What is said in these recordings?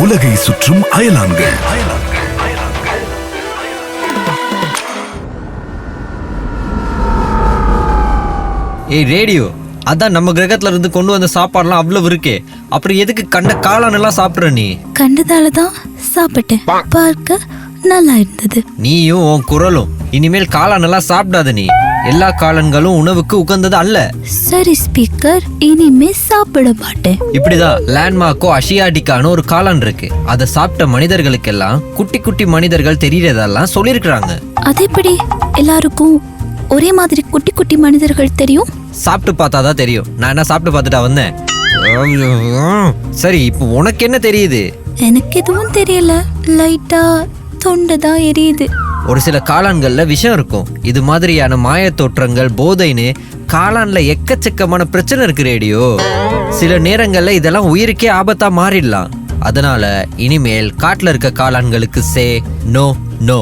உலகை சுற்றும் அயலான்கள். ஏய் ரேடியோ, அதான் நம்ம கிரகத்துல இருந்து கொண்டு வந்த சாப்பாடுலாம் அவ்வளவு இருக்கே, அப்புறம் எதுக்கு கண்ட காளான் எல்லாம் சாப்பிடுற நீ? கண்டதாலதான் சாப்பிட்டேன். பார்க்க நல்லா இருந்தது. நீயும் உன் குரலும் இனிமேல் காளான் எல்லாம் சாப்பிடாத நீ. எல்லா காளான்களும் உணவுக்கு உகந்தது அல்ல. சரி ஸ்பீக்கர், இனிமே சாப்பிட மாட்டேன். இப்படிதான் லேண்ட்மார்க்கோ அஷியாட்டிக்கான ஒரு காளான் இருக்கு. அதை சாப்பிட்ட மனிதர்களுக்கெல்லாம் குட்டி குட்டி மனிதர்கள் தெரியறதெல்லாம் சொல்லியிருக்கிறாங்க. அது எப்படி எல்லாருக்கும் ஒரே மாதிரி குட்டி குட்டி மனிதர்கள் தெரியும்? சாப்பிட்டு பார்த்தாதான் தெரியும். நான் என்ன சாப்பிட்டு பார்த்துட்டா வந்தேன்? சரி, இப்போ உனக்கு என்ன தெரியுது? எனக்கு எதுவும் தெரியல. லைட்டா தொண்டைதான் எரியுது. ஒரு சில காளான்கள்ல விஷம் இருக்கும். இது மாதிரியான மாய தோற்றங்கள், போதைன்னு காளான்ல எக்கச்சக்கமான பிரச்சனை இருக்கு ரேடியோ. சில நேரங்கள்ல இதெல்லாம் உயிருக்கே ஆபத்தா மாறிடலாம். அதனால இனிமேல் காட்டுல இருக்க காளான்களுக்கு சே நோ நோ.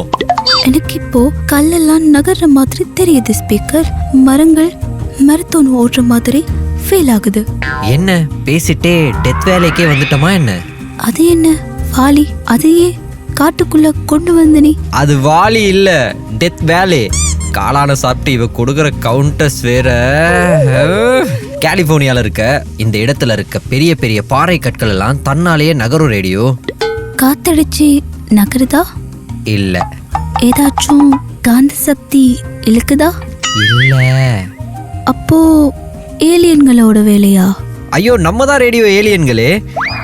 எனக்கு இப்போ கல்லெல்லாம் நகர்ற மாதிரி தெரியுது ஸ்பீக்கர். மரங்கள் மரத்தோன் ஓடுற மாதிரி ஃபீல் ஆகுது. என்ன பேசிட்டே டெத் வேலைக்கே வந்துட்டோமா என்ன? அது என்ன வாலி, அதையே காட்டுக்குள்ள கொண்டு வந்த நீ? அது வாலி இல்ல, டெத் வேலே. காளான சாப்பிட்டு இவ கொடுக்குற கவுண்டர்ஸ் வேற. கலிபோர்னியால இருக்க இந்த இடத்துல இருக்க பெரிய பெரிய பாறை கற்கள் எல்லாம் தன்னாலேயே நகரும் ரேடியோ. காத்தடிச்சு நகருதா? இல்ல. ஏதாச்சும் காந்த சக்தி இழுக்குதா? இல்ல. அப்போ ஏலியன்களோட வேலையா? ஐயோ, நம்ம தான் ரேடியோ ஏலியன்களே.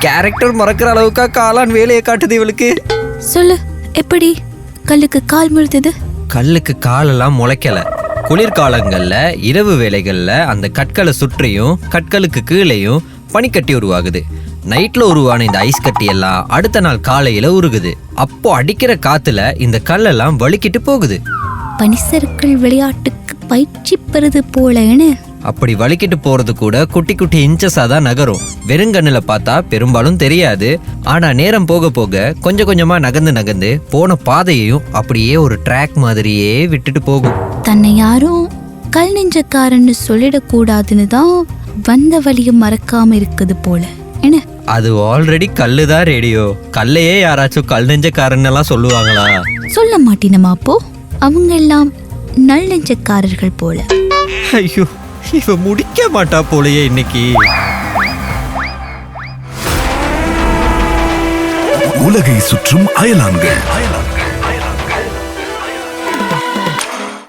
கேரக்டர் மறக்கிற அளவுக்கா காளான் வேலையை காட்டுது இவளுக்கு. சொல்லு, எப்படி கல்லுக்கு கால் முழுத்தது? கல்லுக்கு காலெல்லாம் முளைக்கல. குளிர்காலங்கள்ல இரவு வேளைகள்ல அந்த கற்களை சுற்றியும் கற்களுக்கு கீழேயும் பனிக்கட்டி உருவாகுது. நைட்ல உருவான இந்த ஐஸ் கட்டி எல்லாம் அடுத்த நாள் காலையில உருகுது. அப்போ அடிக்கிற காத்துல இந்த கல்லெல்லாம் வழுக்கிட்டு போகுது. பனிசறுக்கள் விளையாட்டுக்கு பயிற்சி பெறுது போலன்னு. அப்படி வலிக்கிட்டு போறது கூட குட்டி குட்டி இன்ச்சஸா தான் நகரும். வெறுங்கண்ணுல பார்த்தா பெரும்பாலும் தெரியாது. ஆனா நேரம் போக போக கொஞ்சம் கொஞ்சமா நகர்ந்து நகர்ந்து போன பாதையையும் அப்படியே ஒரு ட்ராக் மாதிரியே விட்டுட்டு போகும். தன்னை யாரும் கல் நெஞ்சக்காரன்னு சொல்லிடக்கூடாதுன்னு தான் வந்த வழியை மறக்காம இருக்குது போல என்ன? அது ஆல்ரெடி கல்லுதான் ரேடியோ. கல்லையே யாராச்சும் கல் நெஞ்சக்காரன் எல்லாம் சொல்லுவாங்களா? சொல்ல மாட்டினமா? அப்போ அவங்க எல்லாம் நல் நெஞ்சக்காரர்கள் போல. ஐயோ, இவ முடிக்க மாட்டா போலயே இன்னைக்கு. உலகை சுற்றும் அயலான்கள்.